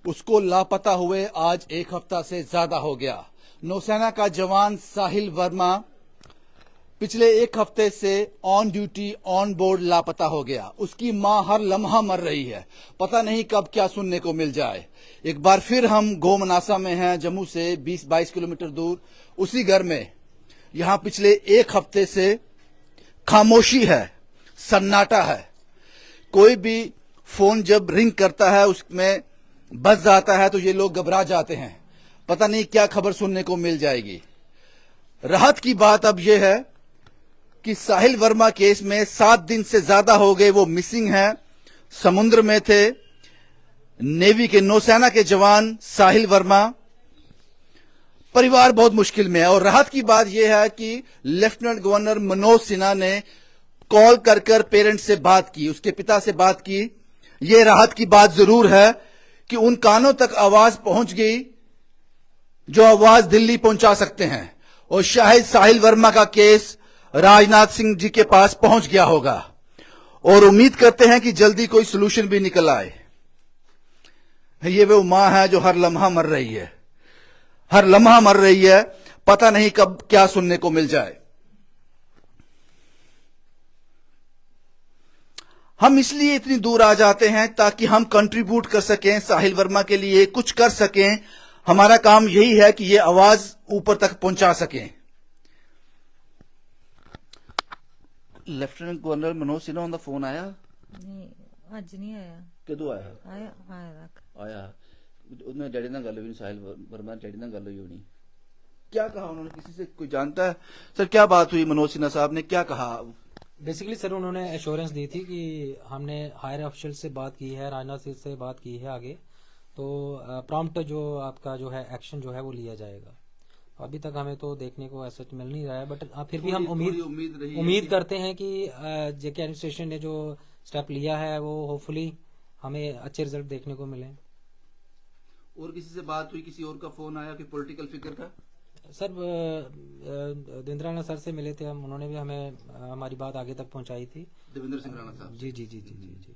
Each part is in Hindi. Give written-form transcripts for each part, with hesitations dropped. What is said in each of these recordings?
उसको लापता हुए आज एक हफ्ता से ज्यादा हो गया। नौसेना का जवान साहिल वर्मा पिछले एक हफ्ते से ऑन ड्यूटी ऑन बोर्ड लापता हो गया। उसकी मां हर लम्हा मर रही है, पता नहीं कब क्या सुनने को मिल जाए। एक बार फिर हम गोमनासा में हैं, जम्मू से 20-22 किलोमीटर दूर। उसी घर में यहां पिछले एक हफ्ते से खामोशी है, सन्नाटा है। कोई भी फोन जब रिंग करता है, उसमें बज जाता है तो ये लोग घबरा जाते हैं, पता नहीं क्या खबर सुनने को मिल जाएगी। राहत की बात अब यह है कि साहिल वर्मा केस में 7 दिन से ज्यादा हो गए वो मिसिंग हैं, समुद्र में थे। नेवी के नौसेना के जवान साहिल वर्मा, परिवार बहुत मुश्किल में है। और राहत की बात यह है कि लेफ्टिनेंट गवर्नर मनोज सिन्हा ने कॉल कर पेरेंट्स से बात की, उसके पिता से बात की। यह राहत की बात जरूर है कि उन कानों तक आवाज पहुंच गई जो आवाज दिल्ली पहुंचा सकते हैं, और शायद साहिल वर्मा का केस राजनाथ सिंह जी के पास पहुंच गया होगा। और उम्मीद करते हैं कि जल्दी कोई सोल्यूशन भी निकल आए। ये वो मां है जो हर लम्हा मर रही है, हर लम्हा मर रही है, पता नहीं कब क्या सुनने को मिल जाए। हम इसलिए इतनी दूर आ जाते हैं ताकि हम कंट्रीब्यूट कर सकें, साहिल वर्मा के लिए कुछ कर सकें। हमारा काम यही है कि ये आवाज ऊपर तक पहुंचा सकें। लेफ्टिनेंट गवर्नर मनोज सिन्हा का फोन आया? नहीं, अज नहीं आया। कदों आया? आया उन्हें डैडी ना गल हुई, साहिल वर्मा डैडी ना गल हुई होनी। क्या कहा उन्होंने? किसी से कोई जानता है सर क्या बात हुई? मनोज सिन्हा साहब ने क्या कहा? बेसिकली सर उन्होंने एश्योरेंस दी थी कि हमने हायर ऑफिशियल से बात की है, राजनाथ सिंह से बात की है आगे, तो प्रॉम्प्ट जो आपका जो है एक्शन जो है वो लिया जाएगा। अभी तक हमें तो देखने को ऐसा मिल नहीं रहा है, बट फिर भी हम उम्मीद करते हैं कि जेके एडमिनिस्ट्रेशन ने जो स्टेप लिया है वो होपफुली हमें अच्छे रिजल्ट देखने को मिले। और किसी से बात हुई? किसी और का फोन आया कि पॉलिटिकल फिगर का? सर देवेंद्र राणा सर से मिले थे हम, उन्होंने भी हमें हमारी बात आगे तक पहुंचाई थी। देवेंद्र सिंह राणा साहब? जी जी जी जी जी जी,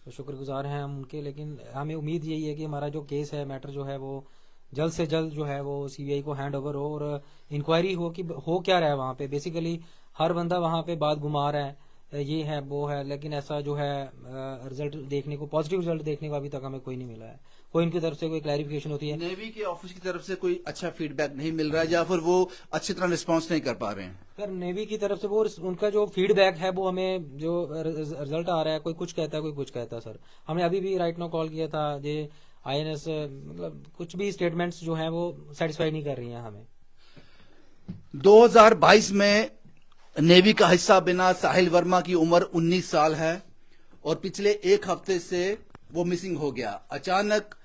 तो शुक्रगुजार हैं हम उनके। लेकिन हमें उम्मीद यही है कि हमारा जो केस है, मैटर जो है वो जल्द से जल्द जो है वो सीबीआई को हैंड ओवर हो और इंक्वायरी हो कि हो क्या रहा है वहां पे। बेसिकली हर बंदा वहां पे बात घुमा रहा है, ये है वो है, लेकिन ऐसा जो है रिजल्ट देखने को, पॉजिटिव रिजल्ट देखने को अभी तक हमें कोई नहीं मिला है। कोई इनकी तरफ से कोई क्लैरिफिकेशन होती है? नेवी के ऑफिस की तरफ से कोई अच्छा फीडबैक नहीं मिल रहा है, या फिर वो अच्छी तरह रिस्पांस नहीं कर पा रहे हैं? सर नेवी की तरफ से वो उनका जो फीडबैक है वो हमें जो रिजल्ट आ रहा है, कोई कुछ कहता है कोई कुछ कहता है। सर हमने अभी भी राइट नाउ कॉल किया था, ये आईएनएस मतलब कुछ भी स्टेटमेंट्स जो हैं वो सेटिस्फाई नहीं कर रही हैं हमें। 2022 में नेवी का हिस्सा बिना साहिल वर्मा की उम्र 19 साल है, और पिछले एक हफ्ते से वो मिसिंग हो गया। अचानक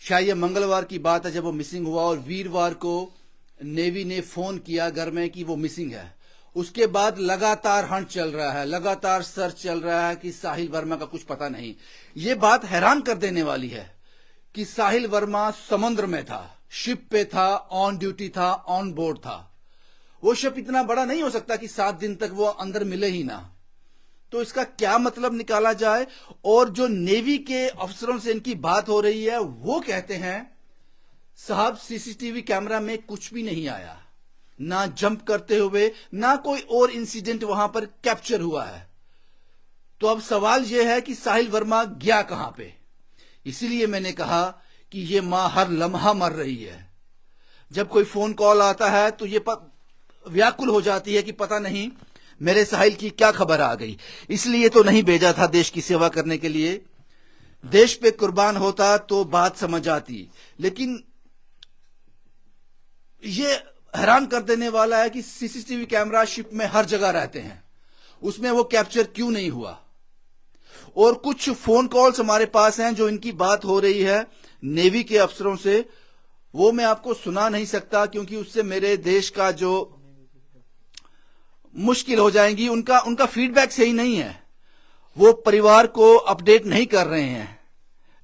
शायद ये मंगलवार की बात है जब वो मिसिंग हुआ, और वीरवार को नेवी ने फोन किया घर में कि वो मिसिंग है। उसके बाद लगातार हंट चल रहा है, लगातार सर्च चल रहा है कि साहिल वर्मा का कुछ पता नहीं। ये बात हैरान कर देने वाली है कि साहिल वर्मा समुद्र में था, शिप पे था, ऑन ड्यूटी था, ऑन बोर्ड था। वो शिप इतना बड़ा नहीं हो सकता कि 7 दिन तक वो अंदर मिले ही ना। तो इसका क्या मतलब निकाला जाए? और जो नेवी के अफसरों से इनकी बात हो रही है वो कहते हैं साहब सीसीटीवी कैमरा में कुछ भी नहीं आया, ना जंप करते हुए, ना कोई और इंसिडेंट वहां पर कैप्चर हुआ है। तो अब सवाल यह है कि साहिल वर्मा गया कहां पे? इसीलिए मैंने कहा कि ये मां हर लम्हा मर रही है। जब कोई फोन कॉल आता है तो ये व्याकुल हो जाती है कि पता नहीं मेरे साहिल की क्या खबर आ गई। इसलिए तो नहीं भेजा था देश की सेवा करने के लिए, देश पे कुर्बान होता तो बात समझ आती। लेकिन ये हैरान कर देने वाला है कि सीसीटीवी कैमरा शिप में हर जगह रहते हैं, उसमें वो कैप्चर क्यों नहीं हुआ? और कुछ फोन कॉल्स हमारे पास हैं जो इनकी बात हो रही है नेवी के अफसरों से, वो मैं आपको सुना नहीं सकता क्योंकि उससे मेरे देश का जो मुश्किल हो जाएंगी। उनका फीडबैक सही नहीं है, वो परिवार को अपडेट नहीं कर रहे हैं।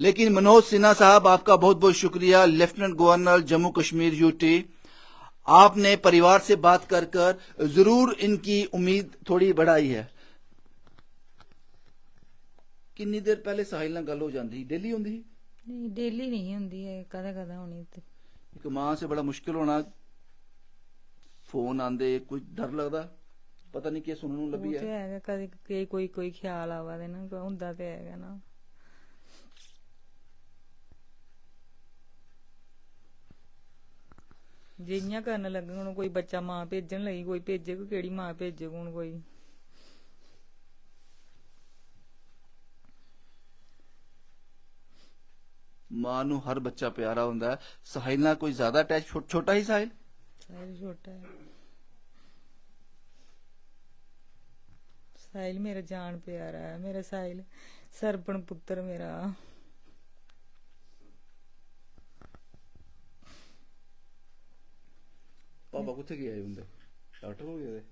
लेकिन मनोज सिन्हा साहब, आपका बहुत बहुत शुक्रिया, lieutenant governor Jammu Kashmir UT, आपने परिवार से बात कर जरूर इनकी उम्मीद थोड़ी बढ़ाई है। कितनी देर पहले साहिल नाल गल हो जाती? डेली होंदी? ਨਹੀਂ ਡੇਲੀ ਨਹੀਂ ਹੁੰਦੀ ਹੈ, ਕਦੇ ਕਦੇ ਹੋਣੀ ਤੇ ਇੱਕ ਮਾਂ ਸੇ ਬੜਾ ਮੁਸ਼ਕਿਲ ਹੋਣਾ, ਫੋਨ ਆਂਦੇ ਕੋਈ ਡਰ ਲੱਗਦਾ, ਪਤਾ ਨਹੀਂ ਕੀ ਸੁਣਨ ਨੂੰ ਉਹ ਲੱਭੀ ਤੇ ਹੈ। ਹੈਗਾ, ਕਦੇ ਕੋਈ ਖਿਆਲ ਆਵਾ ਦੇ ਨਾ, ਹੁੰਦਾ ਤੇ ਹੈਗਾ ਨਾ। ਜਿਹੀਆਂ ਕਰਨ ਲੱਗੇ ਹੁਣ ਕੋਈ ਬੱਚਾ ਮਾਂ ਭੇਜਣ ਲਈ, ਕੋਈ ਭੇਜੇ, ਕੋਈ ਕਿਹੜੀ ਮਾਂ ਭੇਜੇ ਹੁਣ ਕੋਈ। ਮਾਂ ਨੂੰ ਹਰ ਬੱਚਾ ਪਿਆਰਾ ਹੁੰਦਾ ਹੈ। ਸਾਹਿਲ ਨਾਲ ਕੋਈ ਜ਼ਿਆਦਾ ਅਟੈਚ, ਛੋਟਾ ਹੀ ਸਾਹਿਲ? ਸਾਹਿਲ ਛੋਟਾ ਹੈ। ਸਾਹਿਲ ਮੇਰਾ ਜਾਨ ਪਿਆਰਾ ਹੈ, ਮੇਰਾ ਸਾਹਿਲ ਸਰਪਣ ਪੁੱਤਰ ਮੇਰਾ। ਪਾਪਾ ਕਿੱਥੇ ਗਏ ਹੁੰਦੇ? ਡਾਕਟਰ ਹੋ ਗਏ?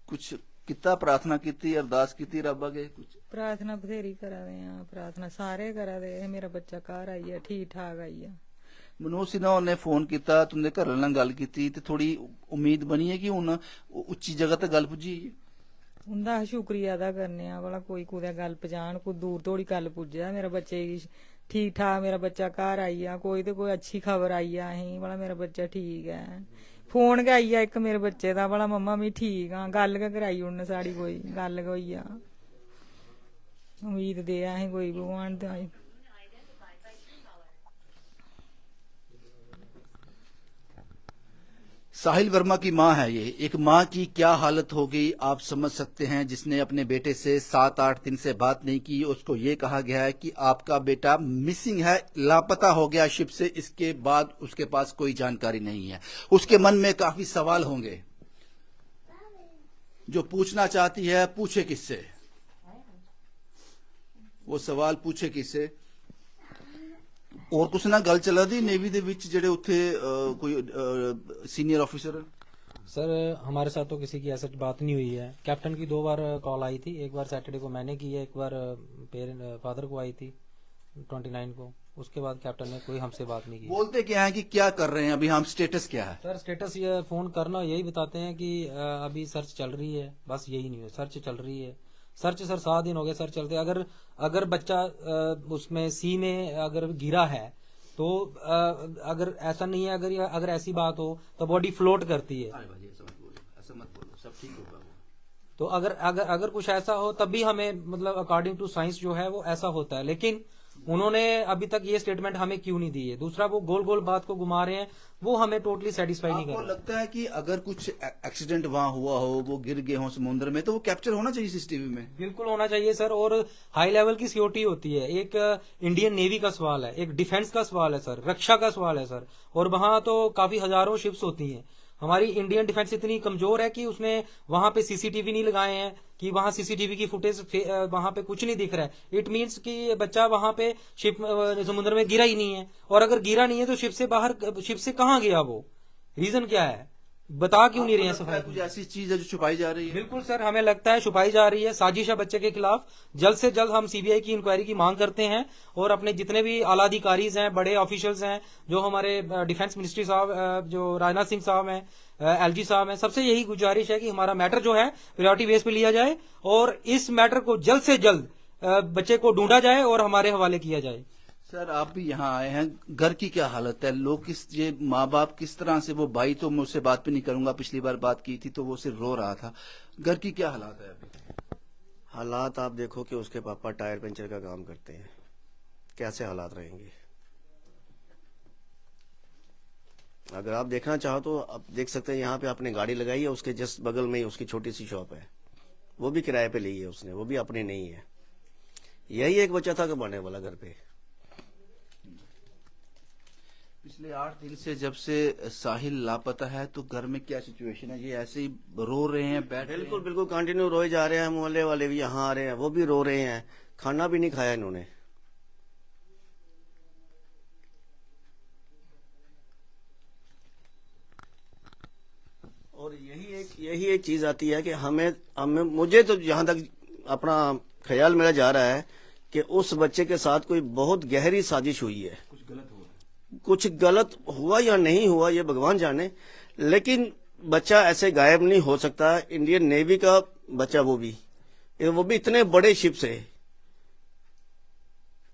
ਕੁਛ ਕੀਤਾ, ਪ੍ਰਾਰਥਨਾ ਕੀਤੀ, ਅਰਦਾਸ ਕੀਤੀ ਰੱਬ ਅੱਗੇ ਕੁਛ? ਪ੍ਰਾਰਥਨਾ ਬਥੇਰੀ ਕਰਾਦੇ ਆ, ਪ੍ਰਾਰਥਨਾ ਸਾਰੇ ਕਰਾਦੇ, ਮੇਰਾ ਬੱਚਾ ਘਰ ਆਈ ਆ, ਠੀਕ ਠਾਕ ਆਈ ਆ। ਮਨੋਜ ਸਿਨਹਾ ਨੇ ਫੋਨ ਕੀਤਾ, ਤੁੰਦੇ ਘਰ ਨਾਲ ਗੱਲ ਕੀਤੀ ਤੇ ਥੋੜੀ ਉਮੀਦ ਬਣੀ ਹੈ ਕਿ ਹੁਣ ਉੱਚੀ ਜਗ੍ਹਾ ਤੇ ਗੱਲ ਪੁੱਜੀ ਹੈ। ਉਹਦਾ ਸ਼ੁਕਰੀਆ ਅਦਾ ਕਰਨੇ ਆ, ਵਾਲਾ ਕੋਈ ਕੁਦੇ ਗੱਲ ਪਹੁੰਚਾਣ, ਕੋਈ ਦੂਰ ਤੋੜੀ ਗੱਲ ਪੁੱਜਿਆ, ਮੇਰਾ ਬੱਚੇ ਠੀਕ ਠਾਕ, ਮੇਰਾ ਬੱਚਾ ਘਰ ਆਈ ਆ, ਕੋਈ ਤੇ ਕੋਈ ਅੱਛੀ ਖਬਰ ਆਈ ਆ, ਅਸੀਂ ਵਾਲਾ ਮੇਰਾ ਬੱਚਾ ਠੀਕ ਹੈ। ਫੋਨ ਗਾਈ ਆ ਇੱਕ ਮੇਰੇ ਬੱਚੇ ਦਾ, ਵਾਲਾ ਮੰਮਾ ਮੈਂ ਠੀਕ ਆ, ਗੱਲ ਕਰਾਈ ਉਹਨੇ ਸਾਡੀ, ਕੋਈ ਗੱਲ ਹੋਈ ਆ। ਉਮੀਦ ਦੇ ਆ ਅਸੀਂ ਕੋਈ ਭਗਵਾਨ ਦਾ। साहिल वर्मा की मां है ये। एक मां की क्या हालत हो गई आप समझ सकते हैं, जिसने अपने बेटे से 7-8 दिन से बात नहीं की। उसको ये कहा गया है कि आपका बेटा मिसिंग है, लापता हो गया शिप से। इसके बाद उसके पास कोई जानकारी नहीं है। उसके मन में काफी सवाल होंगे, जो पूछना चाहती है पूछे किससे, वो सवाल पूछे किससे। और कुछ ना गल चला दी नेवी दे विच जेड़े उत्थे कोई सीनियर ऑफिसर? सर हमारे साथ तो किसी की ऐसा बात नहीं हुई है। कैप्टन की 2 बार कॉल आई थी, एक बार सैटरडे को मैंने की है, एक बार फादर को आई थी 29 को। उसके बाद कैप्टन ने कोई हमसे बात नहीं की। बोलते क्या है कि क्या कर रहे हैं अभी हम, स्टेटस क्या है? सर स्टेटस ये फोन करना यही बताते हैं कि अभी सर्च चल रही है, बस यही नहीं है, सर्च चल रही है। सर्च सर 7 दिन हो गए सर्च चलते। अगर बच्चा उसमें सी में अगर गिरा है तो अगर ऐसा नहीं है, अगर ऐसी बात हो तो बॉडी फ्लोट करती है। ऐसा मत बोलो, सब ठीक होगा। तो अगर कुछ ऐसा हो तब भी हमें मतलब अकॉर्डिंग टू साइंस जो है वो ऐसा होता है। लेकिन उन्होंने अभी तक ये स्टेटमेंट हमें क्यों नहीं दी है? दूसरा वो गोल गोल बात को घुमा रहे हैं, वो हमें टोटली सेटिस्फाई नहीं कर आपको रहा। लगता है कि अगर कुछ एक्सीडेंट वहां हुआ हो, वो गिर गए हो समुद्र में, तो वो कैप्चर होना चाहिए सीसीटीवी में? बिल्कुल होना चाहिए सर। और हाई लेवल की सिक्योरिटी होती है। एक इंडियन नेवी का सवाल है, एक डिफेंस का सवाल है सर, रक्षा का सवाल है सर। और वहां तो काफी हजारों शिप्स होती हैं। हमारी इंडियन डिफेंस इतनी कमजोर है कि उसने वहां पे सीसीटीवी नहीं लगाए हैं, कि वहां सीसीटीवी की फुटेज वहां पे कुछ नहीं दिख रहा है। इट मींस कि बच्चा वहां पे शिप समुद्र में गिरा ही नहीं है। और अगर गिरा नहीं है तो शिप से कहां गया? वो रीजन क्या है? बता क्यों नहीं रहे हैं सफाई? कुछ ऐसी चीज है जो छुपाई जा रही है? बिल्कुल सर, हमें लगता है छुपाई जा रही है। साजिश है बच्चे के खिलाफ। जल्द से जल्द हम सीबीआई की इंक्वायरी की मांग करते हैं। और अपने जितने भी आला अधिकारीज हैं, बड़े ऑफिशियल्स हैं, जो हमारे डिफेंस मिनिस्ट्री साहब, जो राजनाथ सिंह साहब हैं, एलजी साहब हैं, सबसे यही गुजारिश है कि हमारा मैटर जो है प्रायोरिटी बेस पे लिया जाए और इस मैटर को जल्द से जल्द बच्चे को ढूंढा जाए और हमारे हवाले किया जाए। सर आप भी यहाँ आए हैं, घर की क्या हालत है? लोग ये माँ बाप किस तरह से, वो भाई तो मुझसे बात भी नहीं करूंगा, पिछली बार बात की थी तो वो सिर्फ रो रहा था। घर की क्या हालात है अभी? हालात आप देखो कि उसके पापा टायर पंचर का काम करते हैं, कैसे हालात रहेंगे। अगर आप देखना चाहो तो आप देख सकते हैं, यहाँ पे आपने गाड़ी लगाई है, उसके जस्ट बगल में ही उसकी छोटी सी शॉप है, वो भी किराए पे ली है उसने, वो भी अपने नहीं है। यही एक बच्चा था कमाने वाला घर पे। पिछले 8 दिन से जब से साहिल लापता है तो घर में क्या सिचुएशन है? ये ऐसे ही रो रहे हैं, बैठ रहे हैं? बिल्कुल बिल्कुल कंटिन्यू रोए जा रहे हैं। मोहल्ले वाले भी यहाँ आ रहे हैं, वो भी रो रहे हैं। खाना भी नहीं खाया इन्होंने। और यही एक चीज आती है कि हमें मुझे तो जहां तक अपना ख्याल मेरा जा रहा है कि उस बच्चे के साथ कोई बहुत गहरी साजिश हुई है। कुछ गलत हुआ या नहीं हुआ ये भगवान जाने, लेकिन बच्चा ऐसे गायब नहीं हो सकता। इंडियन नेवी का बच्चा वो भी इतने बड़े शिप से।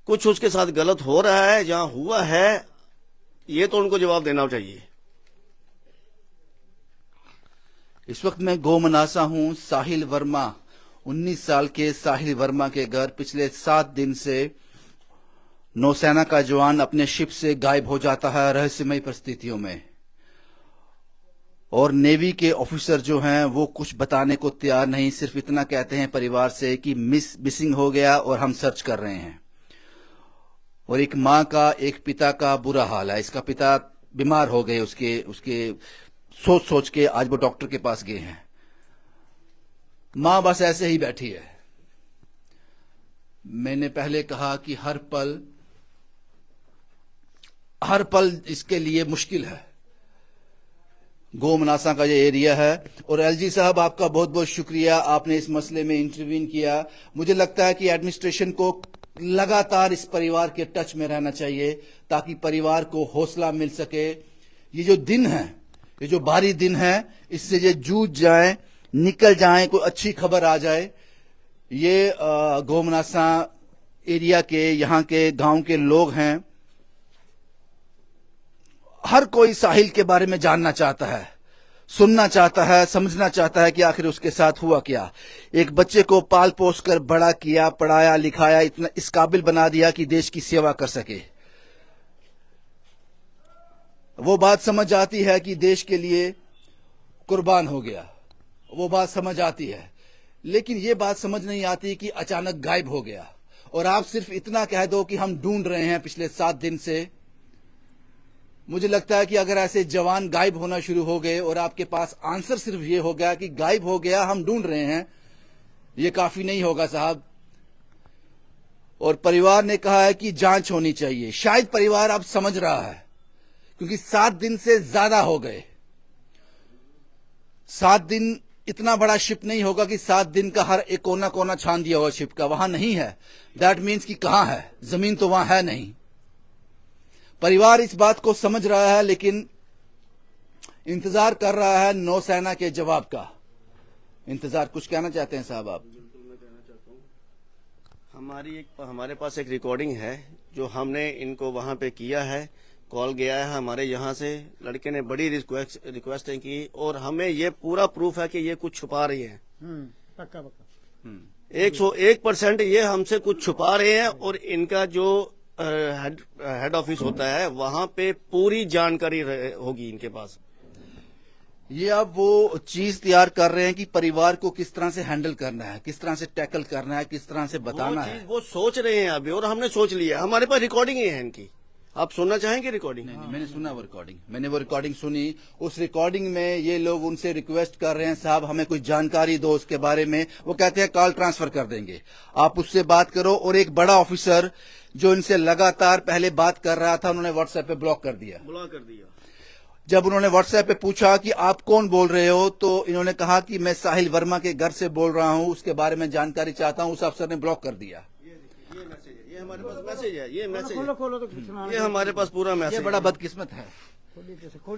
कुछ उसके साथ गलत हो रहा है, जहां हुआ है ये तो उनको जवाब देना चाहिए। इस वक्त मैं गोमनासा हूं साहिल वर्मा, 19 साल के साहिल वर्मा के घर। पिछले 7 दिन से नौसेना का जवान अपने शिप से गायब हो जाता है रहस्यमय परिस्थितियों में, और नेवी के ऑफिसर जो हैं वो कुछ बताने को तैयार नहीं, सिर्फ इतना कहते हैं परिवार से कि मिसिंग हो गया और हम सर्च कर रहे हैं। और एक माँ का, एक पिता का बुरा हाल है। इसका पिता बीमार हो गए, उसके सोच सोच के आज वो डॉक्टर के पास गए हैं। माँ बस ऐसे ही बैठी है। मैंने पहले कहा कि हर पल इसके लिए मुश्किल है। गोमनासा का ये एरिया है। और एलजी साहब, आपका बहुत बहुत शुक्रिया, आपने इस मसले में इंटरवीन किया। मुझे लगता है कि एडमिनिस्ट्रेशन को लगातार इस परिवार के टच में रहना चाहिए ताकि परिवार को हौसला मिल सके। ये जो दिन है, ये जो भारी दिन है, इससे ये जूझ जाए, निकल जाए, कोई अच्छी खबर आ जाए। ये गोमनासा एरिया के, यहाँ के गांव के लोग हैं। हर कोई साहिल के बारे में जानना चाहता है, सुनना चाहता है, समझना चाहता है कि आखिर उसके साथ हुआ क्या। एक बच्चे को पाल पोस कर बड़ा किया, पढ़ाया लिखाया, इतना इस काबिल बना दिया कि देश की सेवा कर सके। वो बात समझ आती है कि देश के लिए कुर्बान हो गया, वो बात समझ आती है। लेकिन ये बात समझ नहीं आती कि अचानक गायब हो गया। और आप सिर्फ इतना कह दो कि हम ढूंढ रहे हैं पिछले 7 दिन से। मुझे लगता है कि अगर ऐसे जवान गायब होना शुरू हो गए और आपके पास आंसर सिर्फ ये हो गया कि गायब हो गया, हम ढूंढ रहे हैं, ये काफी नहीं होगा साहब। और परिवार ने कहा है कि जांच होनी चाहिए। शायद परिवार अब समझ रहा है, क्योंकि 7 दिन से ज्यादा हो गए। 7 दिन इतना बड़ा शिप नहीं होगा कि 7 दिन का हर एक कोना कोना छान दिया हुआ शिप का, वहां नहीं है। दैट मीन्स कि कहां है, जमीन तो वहां है नहीं। परिवार इस बात को समझ रहा है, लेकिन इंतजार कर रहा है नौसेना के जवाब का। इंतजार। कुछ कहना चाहते हैं साहब आप? हमारे पास एक रिकॉर्डिंग है जो हमने इनको वहां पे किया है। कॉल गया है हमारे यहाँ से, लड़के ने बड़ी रिक्वेस्टें की, और हमें ये पूरा प्रूफ है कि ये कुछ छुपा रही है। पक्का 101% ये हमसे कुछ छुपा रहे हैं। और इनका जो हेड ऑफिस होता है, वहां पे पूरी जानकारी होगी इनके पास। ये अब वो चीज तैयार कर रहे हैं कि परिवार को किस तरह से हैंडल करना है, किस तरह से टैकल करना है, किस तरह से बताना है। वो सोच रहे हैं अभी, और हमने सोच लिया। हमारे पास रिकॉर्डिंग ही है इनकी। आप सुनना चाहेंगे रिकॉर्डिंग? नहीं, मैंने सुना वो रिकॉर्डिंग, मैंने वो रिकॉर्डिंग सुनी। उस रिकॉर्डिंग में ये लोग उनसे रिक्वेस्ट कर रहे हैं, साहब हमें कुछ जानकारी दो उसके बारे में। वो कहते हैं कॉल ट्रांसफर कर देंगे, आप उससे बात करो। और एक बड़ा ऑफिसर जो इनसे लगातार पहले बात कर रहा था, उन्होंने व्हाट्सएप पे ब्लॉक कर दिया। जब उन्होंने व्हाट्सएप पे पूछा कि आप कौन बोल रहे हो, तो इन्होंने कहा कि मैं साहिल वर्मा के घर से बोल रहा हूं, उसके बारे में जानकारी चाहता हूं। उस अफसर ने ब्लॉक कर दिया। ये हमारे पास मैसेज है, ये मैसेज खोलो तो सुना। ये हमारे पास पूरा मैसेज। ये बड़ा बदकिस्मत है।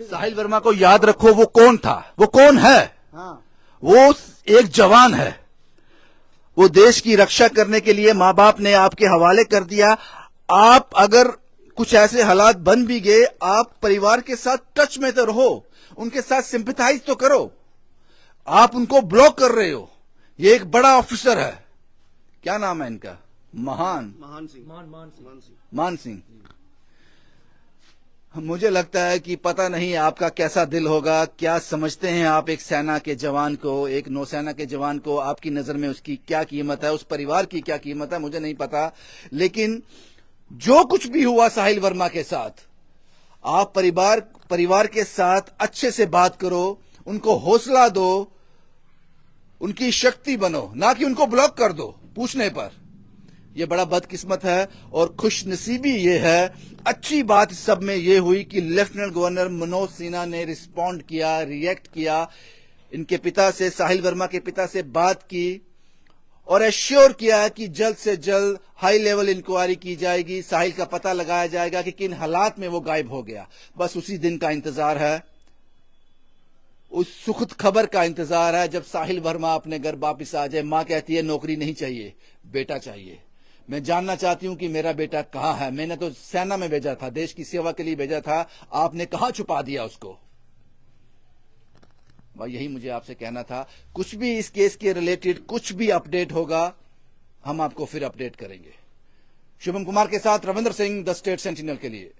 साहिल वर्मा को याद रखो, वो कौन था, वो कौन है। हाँ, वो एक जवान है। वो देश की रक्षा करने के लिए माँ बाप ने आपके हवाले कर दिया। आप अगर कुछ ऐसे हालात बन भी गए, आप परिवार के साथ टच में तो रहो, उनके साथ सिंपैथाइज तो करो। आप उनको ब्लॉक कर रहे हो। ये एक बड़ा ऑफिसर है, क्या नाम है इनका? मान सिंह। मुझे लगता है कि पता नहीं आपका कैसा दिल होगा, क्या समझते हैं आप एक सेना के जवान को, एक नौसेना के जवान को। आपकी नजर में उसकी क्या कीमत है, उस परिवार की क्या कीमत है, मुझे नहीं पता। लेकिन जो कुछ भी हुआ साहिल वर्मा के साथ, आप परिवार के साथ अच्छे से बात करो, उनको हौसला दो, उनकी शक्ति बनो, ना कि उनको ब्लॉक कर दो पूछने पर। यह बड़ा बदकिस्मत है। और खुशनसीबी ये है, अच्छी बात इस सब में यह हुई कि लेफ्टिनेंट गवर्नर मनोज सिन्हा ने रिस्पॉन्ड किया, रिएक्ट किया, इनके पिता से, साहिल वर्मा के पिता से बात की और एश्योर किया कि जल्द से जल्द हाई लेवल इंक्वायरी की जाएगी, साहिल का पता लगाया जाएगा कि किन हालात में वो गायब हो गया। बस उसी दिन का इंतजार है। उस सुखद खबर का इंतजार है जब साहिल वर्मा अपने घर वापिस आ जाए। मां कहती है नौकरी नहीं चाहिए, बेटा चाहिए। मैं जानना चाहती हूं कि मेरा बेटा कहां है। मैंने तो सेना में भेजा था, देश की सेवा के लिए भेजा था, आपने कहां छुपा दिया उसको? भाई यही मुझे आपसे कहना था। कुछ भी इस केस के रिलेटेड कुछ भी अपडेट होगा हम आपको फिर अपडेट करेंगे। शुभम कुमार के साथ Ravindra Singh, the state sentinel के लिए।